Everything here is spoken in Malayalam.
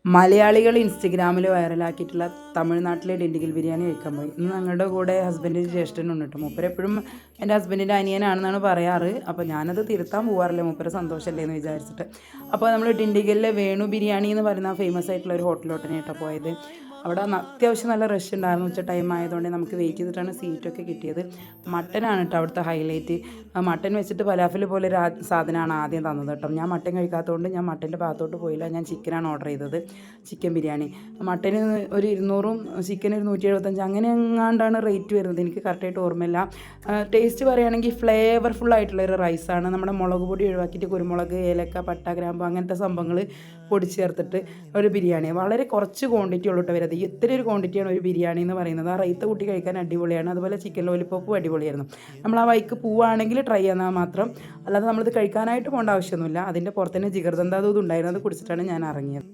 മലയാളികൾ ഇൻസ്റ്റഗ്രാമിൽ വൈറലാക്കിയിട്ടുള്ള തമിഴ്നാട്ടിലെ ഡിണ്ടിഗൽ ബിരിയാണി കഴിക്കാൻ പോയി. ഇന്ന് ഞങ്ങളുടെ കൂടെ ഹസ്ബൻഡിൻ്റെ ജ്യേഷ്ഠനുണ്ട് കേട്ടോ. മൂപ്പര് എപ്പോഴും എൻ്റെ ഹസ്ബൻഡിൻ്റെ അനിയനാണെന്നാണ് പറയാറ്. അപ്പോൾ ഞാനത് തിരുത്താൻ പോകാറില്ല, മൂപ്പര് സന്തോഷമല്ലേ എന്ന് വിചാരിച്ചിട്ട്. അപ്പോൾ നമ്മൾ ഡിണ്ടിഗലിലെ വേണു ബിരിയാണി എന്ന് പറയുന്ന ഫേമസ് ആയിട്ടുള്ള ഒരു ഹോട്ടലിലോട്ടാണ് കേട്ടോ പോയത്. അവിടെ അത്യാവശ്യം നല്ല റഷ് ഉണ്ടായിരുന്നു. ഉച്ച ടൈം ആയതുകൊണ്ട് നമുക്ക് വെയിറ്റ് ചെയ്തിട്ടാണ് സീറ്റൊക്കെ കിട്ടിയത്. മട്ടനാണ് കേട്ടോ അവിടുത്തെ ഹൈലൈറ്റ്. മട്ടൻ വെച്ചിട്ട് ഫലാഫിൽ പോലെ ഒരു സാധനമാണ് ആദ്യം തന്നത് കേട്ടോ. ഞാൻ മട്ടൻ കഴിക്കാത്തതുകൊണ്ട് ഞാൻ മട്ടൻ്റെ ഭാഗത്തോട്ട് പോയില്ല. ഞാൻ ചിക്കനാണ് ഓർഡർ ചെയ്തത്, ചിക്കൻ ബിരിയാണി. മട്ടന് ഒരു 200ഉം ചിക്കന് ഒരു 175 അങ്ങനെ എങ്ങാണ്ടാണ് റേറ്റ് വരുന്നത്. എനിക്ക് കറക്റ്റായിട്ട് ഓർമ്മയില്ല. ടേസ്റ്റ് പറയുകയാണെങ്കിൽ ഫ്ലേവർഫുൾ ആയിട്ടുള്ളൊരു റൈസാണ്. നമ്മുടെ മുളക് പൊടി ഒഴിവാക്കിയിട്ട് കുരുമുളക്, ഏലക്ക, പട്ട, ഗ്രാമ്പ് അങ്ങനത്തെ സംഭവങ്ങൾ പൊടിച്ച് ചേർത്തിട്ട് ഒരു ബിരിയാണി. വളരെ കുറച്ച് ക്വാണ്ടിറ്റി ഉള്ളൂ കേട്ടോ വരുന്നത്. ഇത്ര ഒരു ക്വാണ്ടിറ്റിയാണ് ഒരു ബിരിയാണി എന്ന് പറയുന്നത്. ആ റൈത്ത കൂട്ടി കഴിക്കാൻ അടിപൊളിയാണ്. അതുപോലെ ചിക്കൻ ലോലിപ്പോപ്പും അടിപൊളിയായിരുന്നു. നമ്മൾ ആ വൈക്ക് പോവുകയാണെങ്കിൽ ട്രൈ ചെയ്യാൻ മാത്രം, അല്ലാതെ നമ്മളിത് കഴിക്കാനായിട്ട് പോകേണ്ട ആവശ്യമൊന്നുമില്ല. അതിൻ്റെ പുറത്ത് തന്നെ ജിഗർദന്താ ദൂത് ഉണ്ടായിരുന്നു, അത് കുടിച്ചിട്ടാണ് ഞാൻ ഇറങ്ങിയത്.